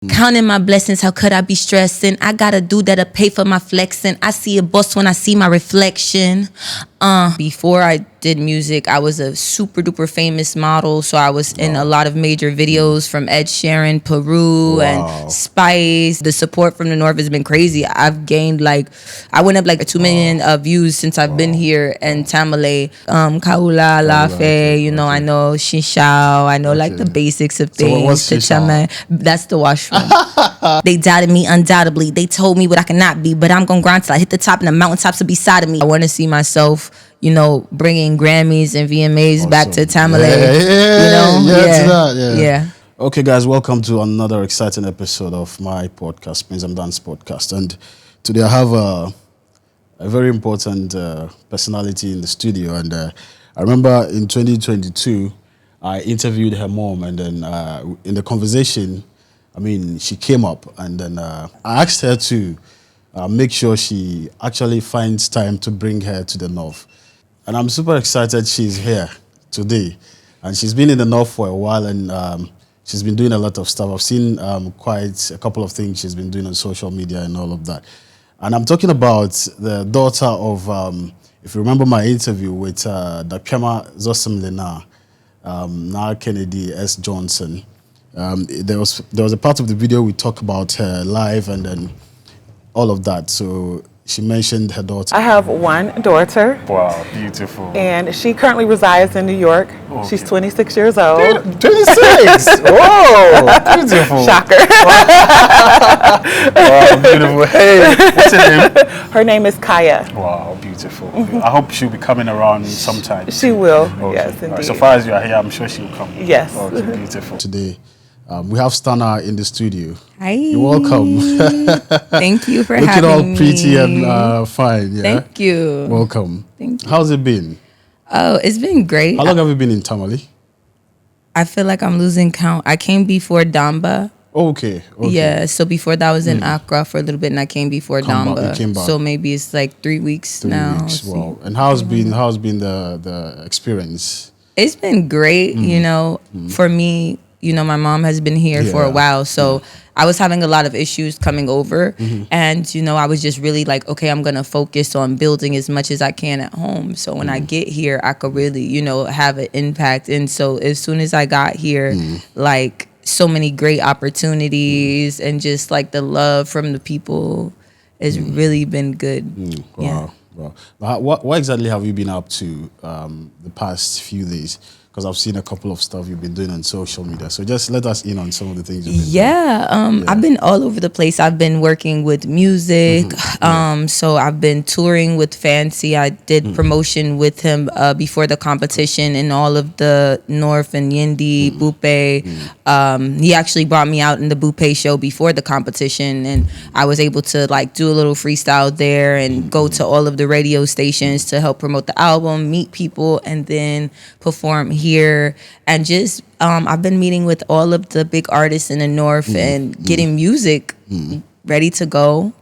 Counting my blessings, how could I be stressing? I gotta do that'll pay for my flexing. I see a boss when I see my reflection. Before I did music, I was a super duper famous model. So I was in a lot of major videos from Ed Sheeran, Peru, and Spice. The support from the North has been crazy. I've gained I went up 2 million views since I've been here. And Tamale, Kaula, Lafe, I know Shishao, I know the basics of things. So what's Shishao? That's the washroom. They doubted me undoubtedly. They told me what I cannot be, but I'm gonna grind till I hit the top and the mountaintops will be side of me. I want to see myself, bringing Grammys and VMAs back to Tamale. Yeah. Okay, guys, welcome to another exciting episode of my podcast, Prince and Dance Podcast. And today I have a very important personality in the studio. And I remember in 2022, I interviewed her mom, and then in the conversation, she came up, and then I asked her to make sure she actually finds time to bring her to the North. And I'm super excited she's here today. And she's been in the North for a while, and she's been doing a lot of stuff. I've seen quite a couple of things she's been doing on social media and all of that. And I'm talking about the daughter of, if you remember my interview with Dapiama Zosim Lena, now Kennedy S. Johnson. There was a part of the video we talk about her life and then all of that. So she mentioned her daughter. I have one daughter. Wow, beautiful. And she currently resides in New York. Okay. She's 26 years old. 26? Whoa, beautiful. Shocker. Wow, beautiful. Hey, what's her name? Her name is Kaya. Wow, beautiful. I hope she'll be coming around sometime. She will, okay. Yes, indeed. Right, so far as you are here, I'm sure she'll come. Yes. Okay, beautiful. Today, we have Stana in the studio. Hi. You're welcome. Thank you for having me. Looking all pretty and fine. Yeah. Thank you. Welcome. Thank you. How's it been? Oh, it's been great. How long have you been in Tamale? I feel like I'm losing count. I came before Damba. Okay. Yeah, so before that I was in Accra for a little bit, and I came before Damba. You came back. So maybe it's 3 weeks now. 3 weeks. Wow. And how's been the experience? It's been great, for me. My mom has been here for a while, so I was having a lot of issues coming over, and I was just really okay, I'm gonna focus on building as much as I can at home. So when I get here, I could really, have an impact. And so as soon as I got here, so many great opportunities and just the love from the people has really been good. Wow. Wow. But what exactly have you been up to the past few days? Because I've seen a couple of stuff you've been doing on social media. So just let us in on some of the things you've been doing. I've been all over the place. I've been working with music. So I've been touring with Fancy. I did promotion with him before the competition in all of the North and Yindi, Bupe. He actually brought me out in the Bupe show before the competition, and I was able to do a little freestyle there and go to all of the radio stations to help promote the album, meet people, and then perform here. And just I've been meeting with all of the big artists in the North and getting music ready to go.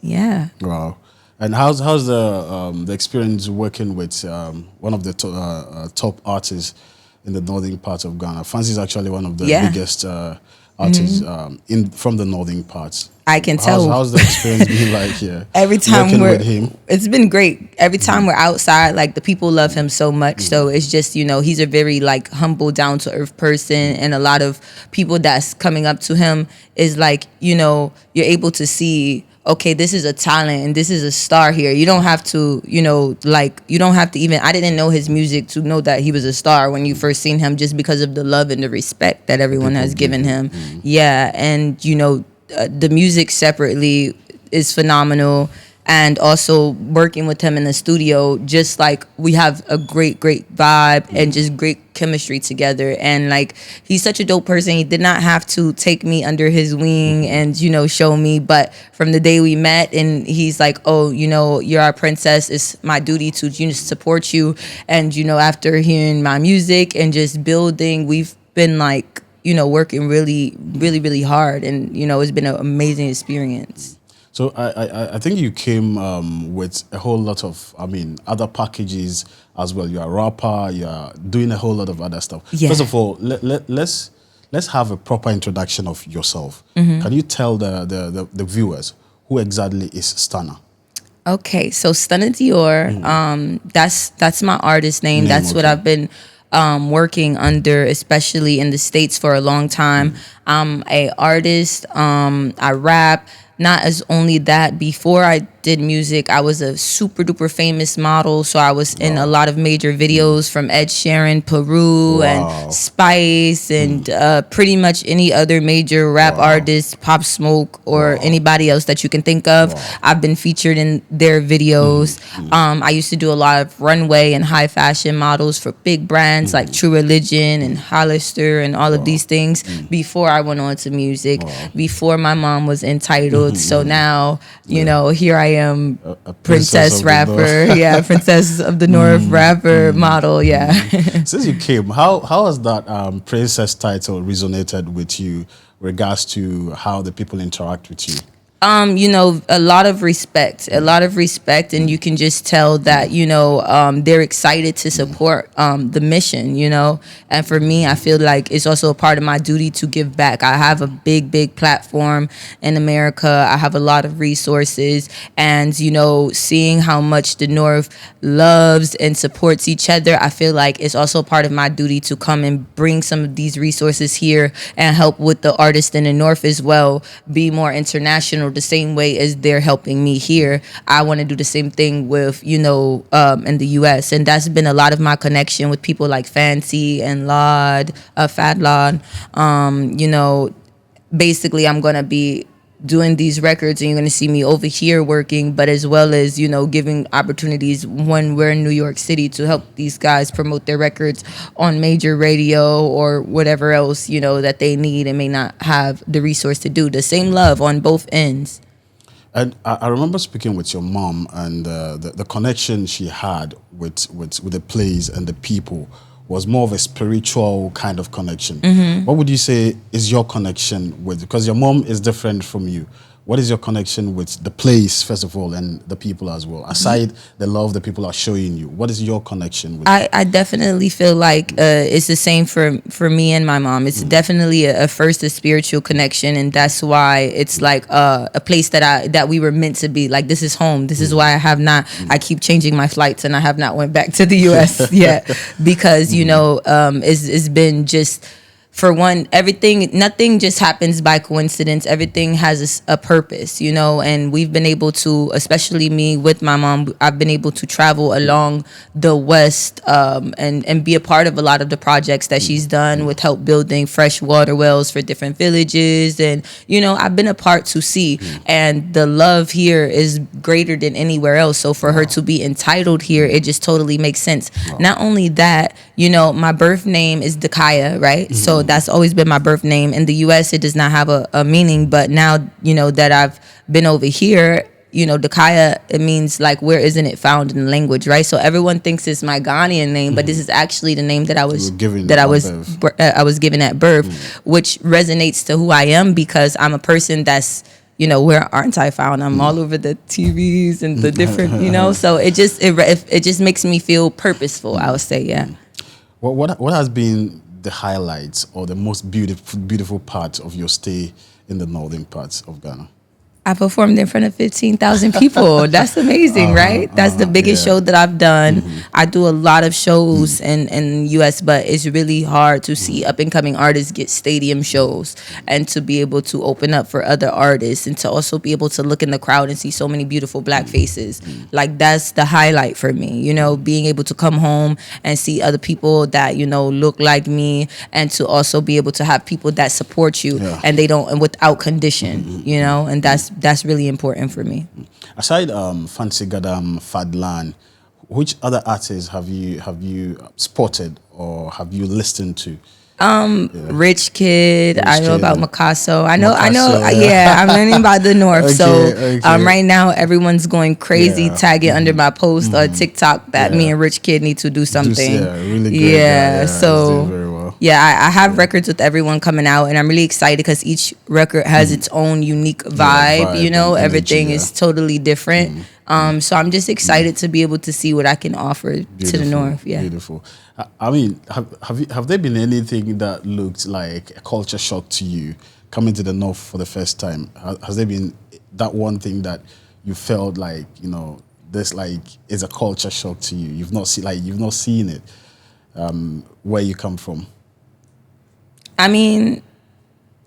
Yeah. Wow. And how's the experience working with one of the top artists in the northern part of Ghana? Fancy is actually one of the biggest artists from the northern parts. I can tell. How's the experience been like here? Every time working with him? It's been great. Every time we're outside, the people love him so much. So it's just, he's a very humble, down to earth person, and a lot of people that's coming up to him is you're able to see, okay, this is a talent and this is a star here. You don't have to, you don't have to even, I didn't know his music to know that he was a star when you first seen him, just because of the love and the respect that everyone has given him. Yeah. And, the music separately is phenomenal. And also working with him in the studio, just we have a great vibe and just great chemistry together. And he's such a dope person. He did not have to take me under his wing and show me, but from the day we met, and he's oh, you're our princess, it's my duty to support you. And after hearing my music and just building, we've been working really hard, and it's been an amazing experience. So I think you came with a whole lot of, other packages as well. You're a rapper, you're doing a whole lot of other stuff. Yeah. First of all, let's let's have a proper introduction of yourself. Can you tell the viewers who exactly is Stunner? Okay, so Stunna Dior, that's my artist name. That's what I've been working under, especially in the States, for a long time. I'm a artist. I rap. Not as only that, before I did music, I was a super duper famous model. So I was in a lot of major videos from Ed Sheeran, Peru, and Spice, and pretty much any other major rap artist, Pop Smoke, or anybody else that you can think of. I've been featured in their videos. I used to do a lot of runway and high fashion models for big brands like True Religion and Hollister and all of these things before I went on to music, before my mom was entitled. So now, you know, here I am, A princess of the rapper. Yeah, princess of the North rapper model. Yeah. Since you came, how has that princess title resonated with you, regards to how the people interact with you? You know, a lot of respect, and you can just tell that, you know, they're excited to support the mission, you know. And for me, I feel like it's also a part of my duty to give back. I have a big platform in America. I have a lot of resources, and, you know, seeing how much the North loves and supports each other, I feel like it's also part of my duty to come and bring some of these resources here and help with the artists in the North as well, be more international, the same way as they're helping me here. I want to do the same thing with, you know, in the US, and that's been a lot of my connection with people like Fancy and Fat Lod. You know, basically I'm gonna be doing these records, and you're gonna see me over here working, but as well as, you know, giving opportunities when we're in New York City to help these guys promote their records on major radio or whatever else, you know, that they need and may not have the resource to do. The same love on both ends. And I remember speaking with your mom, and the connection she had with the place and the people was more of a spiritual kind of connection. What would you say is your connection with, because your mom is different from you, what is your connection with the place, first of all, and the people as well? Aside the love the people are showing you, what is your connection with? I definitely feel like it's the same for me and my mom. It's definitely a spiritual connection, and that's why it's like a place that we were meant to be. Like, this is home. This is why I keep changing my flights, and I have not went back to the US yet, because, you know, it's been just, for one, nothing just happens by coincidence. Everything has a purpose, you know, and we've been able to, especially me with my mom, I've been able to travel along the West and be a part of a lot of the projects that she's done with help building fresh water wells for different villages. And, you know, I've been a part to see, and the love here is greater than anywhere else. So for her to be entitled here, it just totally makes sense. Not only that, you know, my birth name is Dakaya, right? So that's always been my birth name. In the US, it does not have a meaning, but now, you know, that I've been over here, you know, Dakaya, it means like, where isn't it found in the language, right? So everyone thinks it's my Ghanaian name, but this is actually the name that I was given at birth, which resonates to who I am, because I'm a person that's, you know, where aren't I found? I'm all over the TVs and the different, you know, so it just makes me feel purposeful, I would say, yeah. What has been the highlights or the most beautiful part of your stay in the northern parts of Ghana? I performed in front of 15,000 people. That's amazing, right? That's the biggest show that I've done. I do a lot of shows in US, but it's really hard to see up and coming artists get stadium shows, and to be able to open up for other artists, and to also be able to look in the crowd and see so many beautiful black faces. Like, that's the highlight for me, you know, being able to come home and see other people that, you know, look like me, and to also be able to have people that support you, and they don't, and without condition, you know, and that's really important for me. Aside Fancy Gadam, Fadlan, which other artists have you spotted or have you listened to? Rich Kid. I know about Makasso. I know. Yeah. I'm learning about the North. Okay. Right now everyone's going crazy, tagging under my post on TikTok that me and Rich Kid need to do something. Really good. So very well. Yeah, I have records with everyone coming out, and I'm really excited because each record has its own unique vibe. You know, and everything energy, is totally different. So I'm just excited to be able to see what I can offer to the North. Yeah. Beautiful. I mean, have there been anything that looked like a culture shock to you coming to the North for the first time? Has there been that one thing that you felt like, you know, this like is a culture shock to you? You've not seen it where you come from. I mean,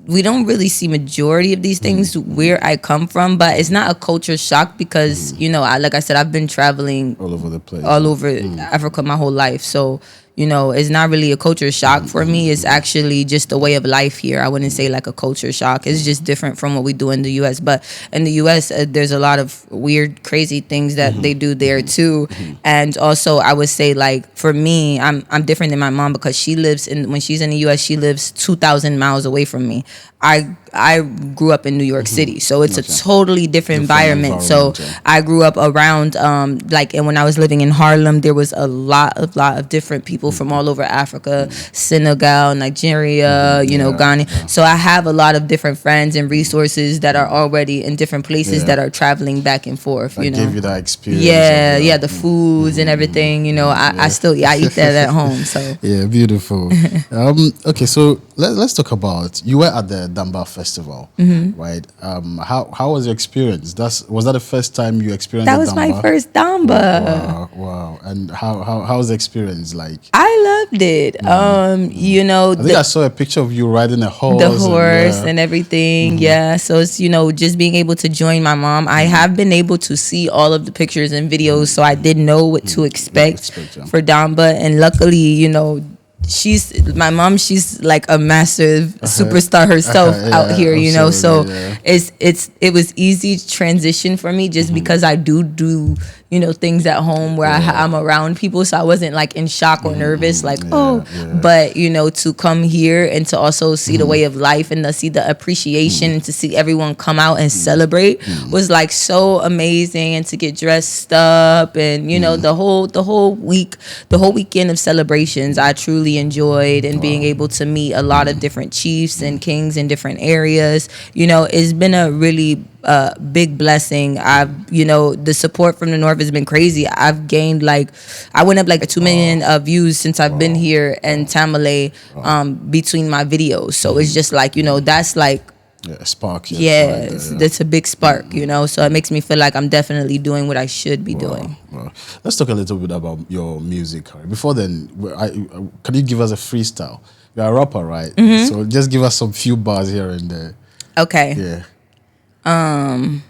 we don't really see majority of these things where I come from, but it's not a culture shock because, you know, like I said, I've been traveling All over the place. all over Africa my whole life. So, you know, it's not really a culture shock for me. It's actually just a way of life here. I wouldn't say like a culture shock. It's just different from what we do in the U.S. But in the U.S., there's a lot of weird, crazy things that they do there too. And also, I would say like for me, I'm different than my mom because when she's in the U.S., she lives 2,000 miles away from me. I grew up in New York City, so it's a totally different environment. So I grew up around and when I was living in Harlem, there was a lot of different people from all over Africa, Senegal, Nigeria, you know, Ghana. So I have a lot of different friends and resources that are already in different places that are traveling back and forth. I you know, gave you that experience. Yeah, the foods and everything. You know, I still I eat that at home. So yeah, beautiful. Okay, so let's talk about, you were at the Dumar Festival, right? How was your experience? Was that the first time you experienced that was my first Damba. Wow. And how was the experience like? I loved it. You know, I think I saw a picture of you riding a horse. The horse and everything. Yeah. So it's, you know, just being able to join my mom. I have been able to see all of the pictures and videos, so I did know what to expect for Damba. And luckily, you know, my mom, she's like a massive superstar herself out here, you know. So it was easy transition for me just because I do you know, things at home where I'm around people, so I wasn't like in shock or nervous but you know, to come here and to also see the way of life and to see the appreciation and to see everyone come out and celebrate was like so amazing. And to get dressed up and you know, the whole weekend of celebrations I truly enjoyed, and being able to meet a lot of different chiefs and kings in different areas, you know, it's been a really big blessing. You know, the support from the North has been crazy. I've gained I went up like 2 million views since I've been here in Tamale between my videos. So it's just like, you know, that's like a spark. That's a big spark, you know. So it makes me feel like I'm definitely doing what I should be doing. Let's talk a little bit about your music. Before then, can you give us a freestyle? You're a rapper, right? So just give us some few bars here and there. Okay. Yeah.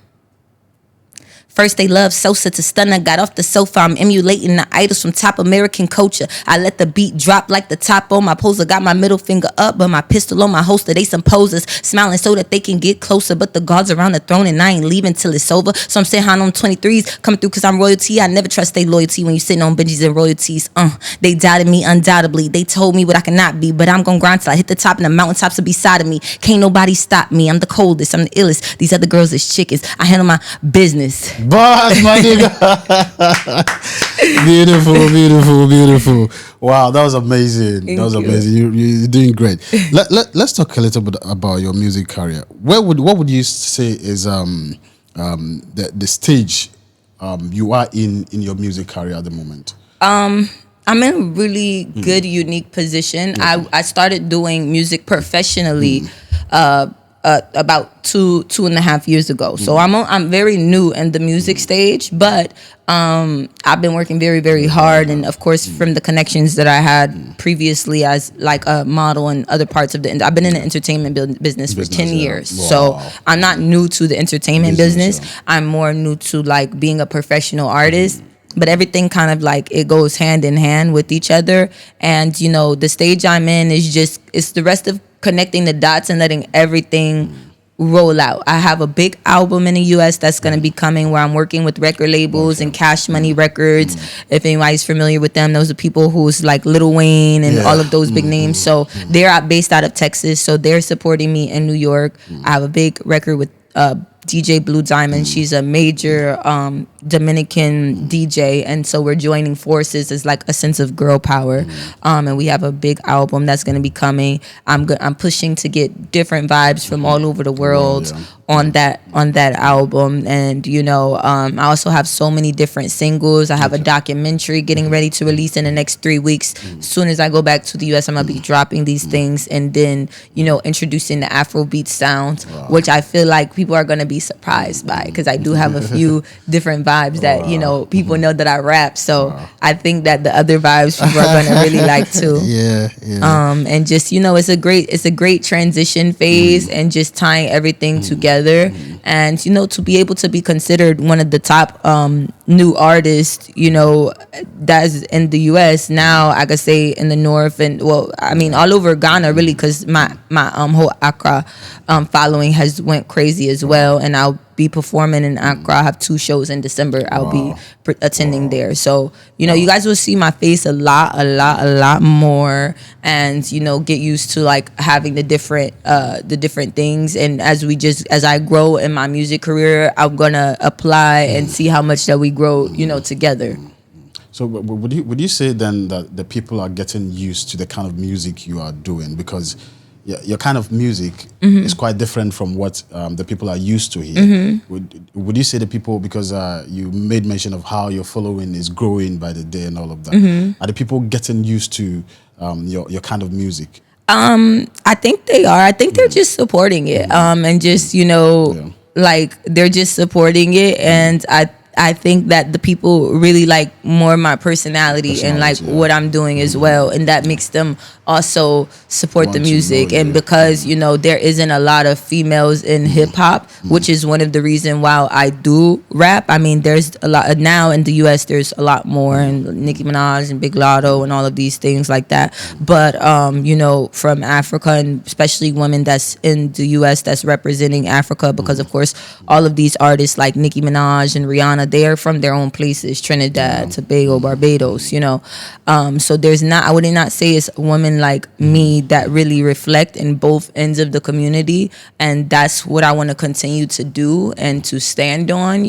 First they love Sosa to stunner. Got off the sofa, I'm emulating the idols from top American culture. I let the beat drop like the top on my poser. Got my middle finger up, but my pistol on my holster. They some posers, smiling so that they can get closer. But the guards around the throne and I ain't leaving till it's over. So I'm saying how on 23s coming through cause I'm royalty. I never trust they loyalty when you sitting on Benjis and royalties. They doubted me undoubtedly. They told me what I cannot be, but I'm gonna grind till I hit the top and the mountaintops are beside of me. Can't nobody stop me. I'm the coldest, I'm the illest. These other girls is chickens. I handle my business. Boss, my nigga. Beautiful. Wow, that was amazing. Thank you. Amazing. You're doing great. Let's talk a little bit about your music career. What would you say is the stage you are in your music career at the moment? I'm in a really good, unique position. I started doing music professionally about 2.5 years ago. So I'm very new in the music stage, but I've been working very, very hard, and of course from the connections that I had previously as like a model and other parts of I've been in the entertainment business for 10 years. Wow. So I'm not new to the entertainment business. I'm more new to like being a professional artist. But everything kind of like it goes hand in hand with each other. And you know, the stage I'm in is it's the rest of connecting the dots and letting everything roll out. I have a big album in the US that's going to be coming where I'm working with record labels and Cash Money Records. If anybody's familiar with them, those are people who's like Lil Wayne and all of those big names. So they're based out of Texas. So they're supporting me in New York. I have a big record with DJ Blue Diamond. She's a major Dominican DJ, and so we're joining forces as like a sense of girl power. And we have a big album that's going to be coming. I'm pushing to get different vibes from all over the world on that album. And I also have so many different singles. I have a documentary getting ready to release in the next 3 weeks. As soon as I go back to the US, I'm gonna be dropping these things, and then introducing the Afrobeat sound, which I feel like people are gonna be surprised by, because I do have a few different vibes that people know that I rap. So I think that the other vibes people are gonna really like too. And just it's a great transition phase, and just tying everything together, and to be able to be considered one of the top new artists that's in the US now. I could say in the north, and all over Ghana really, because my whole Accra following has went crazy as well, and I'll be performing in Accra. I have 2 shows in December. I'll be attending there. So, you guys will see my face a lot more, and, get used to like having the different things. And as I grow in my music career, I'm going to apply and see how much that we grow, together. So would you say then that the people are getting used to the kind of music you are doing? Because your kind of music is quite different from what the people are used to here. Would you say the people, because you made mention of how your following is growing by the day and all of that, are the people getting used to your kind of music? I think they are. I think they're just supporting it, and just like they're just supporting it, and I think that the people really like more my personality and like what I'm doing as well, and that makes them also support the music. And because there isn't a lot of females in hip hop, which is one of the reasons why I do rap. I mean, there's a lot now in the US. There's a lot more, and Nicki Minaj and Big Lotto and all of these things like that. But from Africa, and especially women that's in the US that's representing Africa, because of course all of these artists like Nicki Minaj and Rihanna, they are from their own places, Trinidad, Tobago, Barbados, so I would not say it's women like me that really reflect in both ends of the community, and that's what I want to continue to do and to stand on,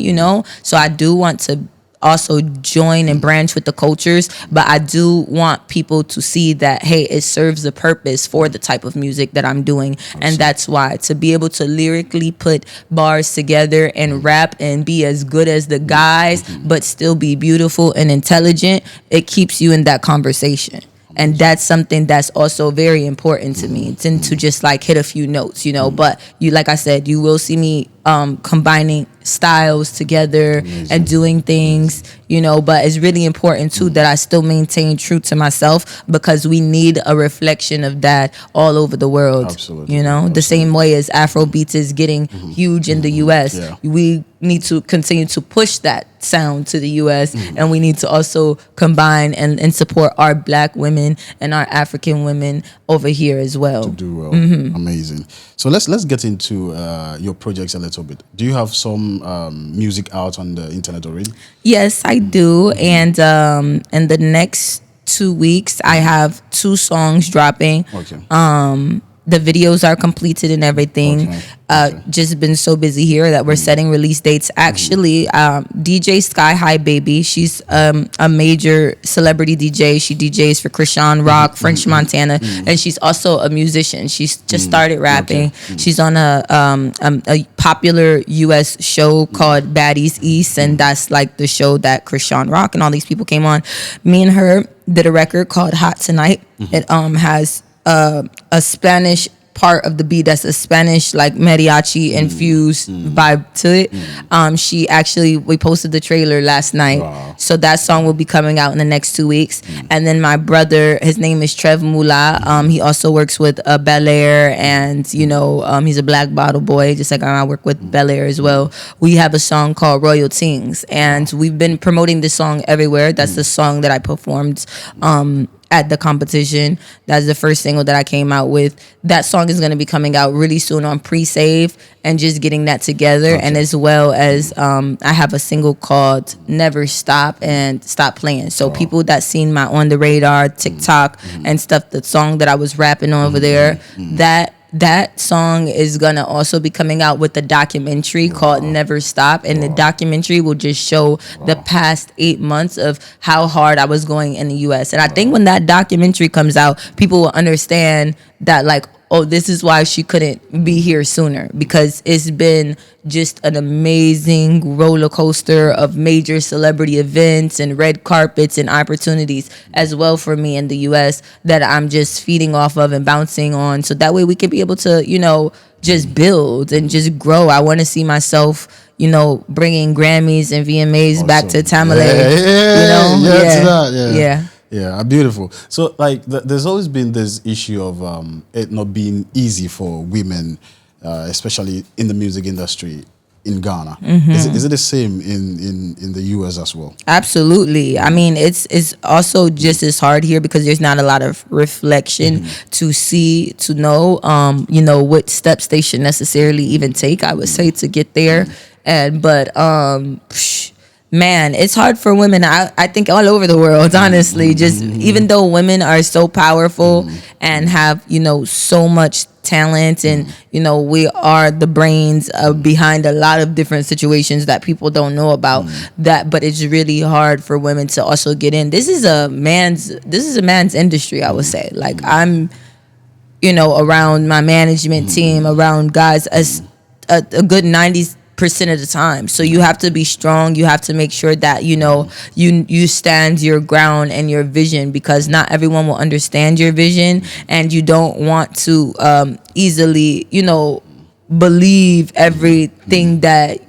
so I do want to also join and branch with the cultures, but I do want people to see that, hey, it serves a purpose for the type of music that I'm doing. And that's why, to be able to lyrically put bars together and rap and be as good as the guys, but still be beautiful and intelligent, it keeps you in that conversation. And that's something that's also very important to me, than to just like hit a few notes, but like I said, you will see me combining styles together. Amazing. And doing things, but it's really important too that I still maintain true to myself, because we need a reflection of that all over the world. Absolutely. The same way as Afrobeats is getting huge in the US. We need to continue to push that sound to the US, and we need to also combine and support our Black women and our African women over here as well. To do well. Amazing. So let's get into your projects a little bit. Do you have some music out on the internet already? Yes, I do. And in the next 2 weeks, I have 2 songs dropping. Okay. The videos are completed and everything. Just been so busy here that we're setting release dates. Actually, DJ Sky High Baby, she's a major celebrity DJ. She DJs for Krishan Rock, French Montana, and she's also a musician. She's just started rapping. She's on a popular US show called Baddies East, and that's like the show that Krishan Rock and all these people came on. Me and her did a record called Hot Tonight. It has a Spanish part of the beat that's a Spanish like mariachi infused vibe to it. We posted the trailer last night. Wow. So that song will be coming out in the next 2 weeks. And then my brother, his name is Trev Mula. He also works with Bel Air, and he's a Black Bottle Boy, just like I work with Bel Air as well. We have a song called Royal Things, and we've been promoting this song everywhere. That's the song that I performed at the competition. That's the first single that I came out with. That song is going to be coming out really soon on pre-save, and just getting that together. And as well as I have a single called Never Stop and Stop Playing. So people that seen my On the Radar TikTok and stuff, the song that I was rapping over there, that song is gonna also be coming out with a documentary called Never Stop, and the documentary will just show the past 8 months of how hard I was going in the US. And I think when that documentary comes out, people will understand that, like, oh, this is why she couldn't be here sooner, because it's been just an amazing roller coaster of major celebrity events and red carpets and opportunities as well for me in the US that I'm just feeding off of and bouncing on. So that way we can be able to, just build and just grow. I want to see myself, bringing Grammys and VMAs back to Tamale. Yeah, beautiful. So, like, there's always been this issue of it not being easy for women, especially in the music industry in Ghana. Is it the same in the US as well? Absolutely. I mean, it's also just as hard here because there's not a lot of reflection to see, to know, what steps they should necessarily even take, I would say, to get there. Man, it's hard for women. I think all over the world, honestly. Just even though women are so powerful and have, so much talent, and we are the brains behind a lot of different situations that people don't know about. But it's really hard for women to also get in. This is a man's industry, I would say. Like, I'm, around my management team, around guys as a good 90% of the time. So you have to be strong. You have to make sure that you stand your ground and your vision, because not everyone will understand your vision, and you don't want to easily believe everything that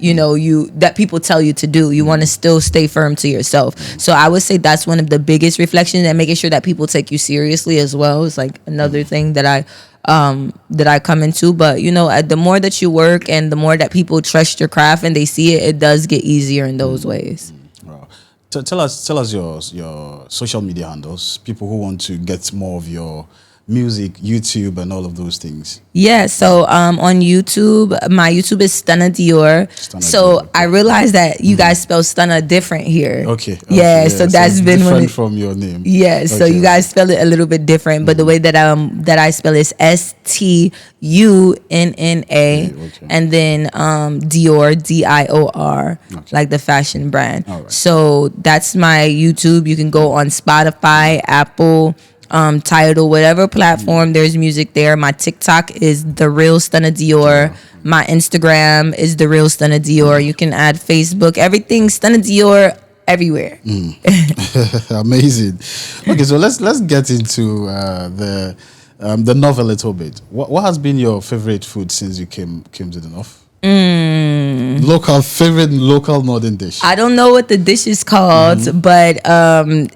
that people tell you to do. You want to still stay firm to yourself. So I would say that's one of the biggest reflections, and making sure that people take you seriously as well is like another thing that I come into. But the more that you work and the more that people trust your craft and they see it, it does get easier in those ways. Wow. Tell us your social media handles, people who want to get more of your music, YouTube, and all of those things. Yeah, so on YouTube, my YouTube is Stunna Dior. So I realized that you guys spell Stunna different here. Okay. Yeah, so that's been different from your name. Yeah, so you guys spell it a little bit different, but the way that I spell it is STUNNA, and then Dior, DIOR, like the fashion brand. Right. So that's my YouTube. You can go on Spotify, Apple, Tidal, whatever platform, there's music there. My TikTok is The Real Stunna Dior. My Instagram is The Real Stunna Dior. You can add Facebook, everything Stunna Dior everywhere. Amazing. Okay, so let's get into the North a little bit. What has been your favorite food since you came to the North? Favorite local northern dish. I don't know what the dish is called, but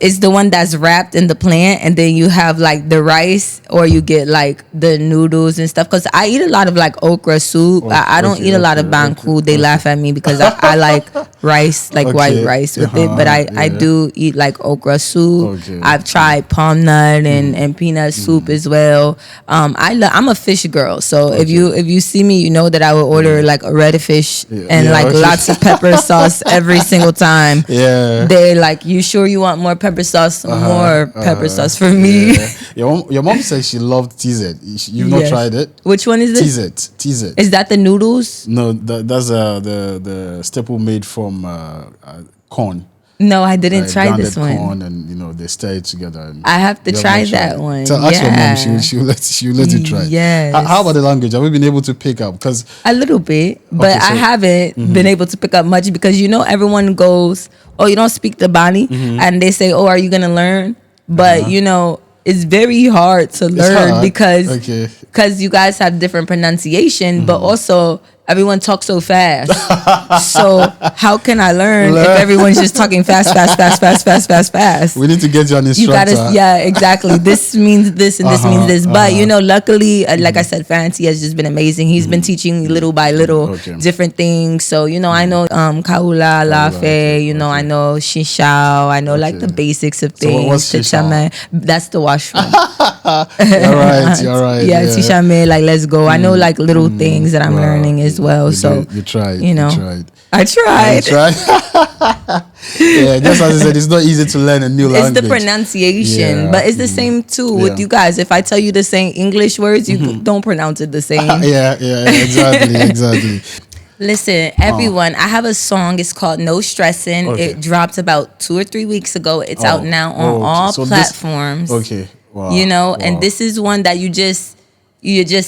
it's the one that's wrapped in the plant, and then you have like the rice, or you get like the noodles and stuff. Because I eat a lot of like okra soup. I don't eat a lot of banku. They laugh at me because I like rice, like white rice with it. But I do eat like okra soup. I've tried palm nut and peanut soup as well. I'm a fish girl, so if you see me, you know that I will order like a red fish and lots of pepper sauce every single time. They're like, you sure you want more pepper sauce? More pepper sauce for me. Your mom said she loved TZ. You've not tried it? Which one is it? TZ. Is that the noodles? No, that's the staple made from corn. No, I didn't try this one. Corn, and they stir it together. And I have to try that one. So ask your mom; she'll let you try. Yes. How about the language? Have we been able to pick up? Because a little bit, but I haven't been able to pick up much, because everyone goes, "Oh, you don't speak the Bani," and they say, "Oh, are you gonna learn?" But it's very hard to learn because you guys have different pronunciation, but also everyone talks so fast. So how can I learn if everyone's just talking fast? We need to get you an instructor. You gotta, exactly. This means this and this means this. But luckily, like I said, Fancy has just been amazing. He's been teaching me little by little different things. So I know Kaula, Lafe. I know Shishao. I know like the basics of things. So what's Shishao? That's the washroom. You're right. Yeah, Shishame, like let's go. I know like little things that I'm learning as well. You tried. I tried. Yeah, just as I said, it's not easy to learn a new language. It's the pronunciation, Yeah. but it's the same too with you guys. If I tell you the same English words, you don't pronounce it the same. Yeah, exactly. Listen, everyone, I have a song. It's called No Stressing. Okay. It dropped about 2 or 3 weeks ago. It's out now on okay. all So platforms. Wow. You know, Wow. and this is one that you just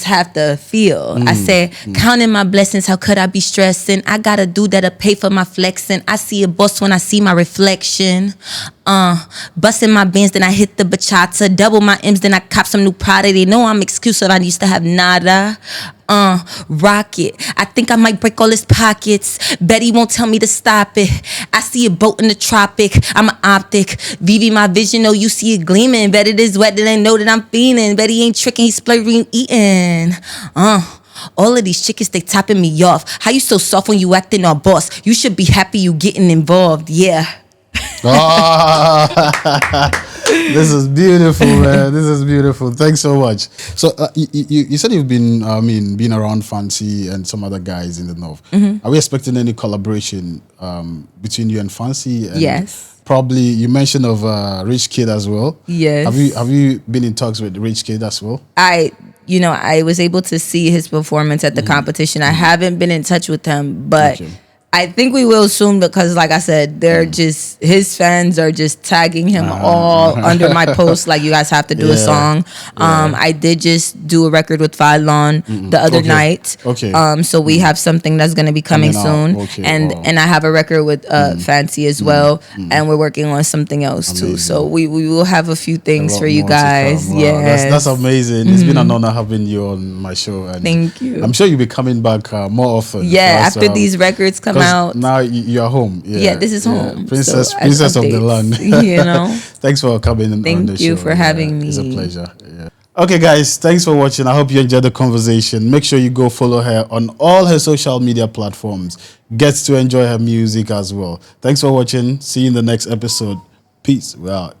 have to feel. I say, counting my blessings, how could I be stressing? I gotta do that'll pay for my flexing. I see a boss when I see my reflection. Busting my bins, then I hit the bachata. Double my M's, then I cop some new Prada. They know I'm exclusive, I used to have nada. Rocket. I think I might break all his pockets. Betty won't tell me to stop it. I see a boat in the tropic. I'm an optic. Vivi, my vision, oh, you see it gleaming. Bet it is wet, that they know that I'm feeling. Bet he ain't tricking, he's splurging, eating. All of these chickens, they topping me off. How you so soft when you acting all boss? You should be happy you getting involved, yeah. This is beautiful, man. This is beautiful. Thanks so much. So you said you've been, been around Fancy and some other guys in the North. Are we expecting any collaboration between you and Fancy? And Yes. Probably you mentioned of Rich Kid as well. Yes. Have you been in talks with Rich Kid as well? I was able to see his performance at the competition. I haven't been in touch with him, but I think we will soon because, like I said, they're just, his fans are just tagging him all under my post. Like, you guys have to do a song. I did just do a record with Phylon the other night. So we have something that's going to be coming soon. And I have a record with Fancy as well. And we're working on something else too. So we will have a few things for you guys. Wow, Yeah, that's amazing. It's been an honor having you on my show. And thank you. I'm sure you'll be coming back more often. Yeah, after these records come out. Now you're home. Yeah, this is home. Princess So, of the land. You know. Thanks for coming on the show. Thank you for having me. It's a pleasure. Yeah. Okay, guys, thanks for watching. I hope you enjoyed the conversation. Make sure you go follow her on all her social media platforms. Get to enjoy her music as well. Thanks for watching. See you in the next episode. Peace. We're out.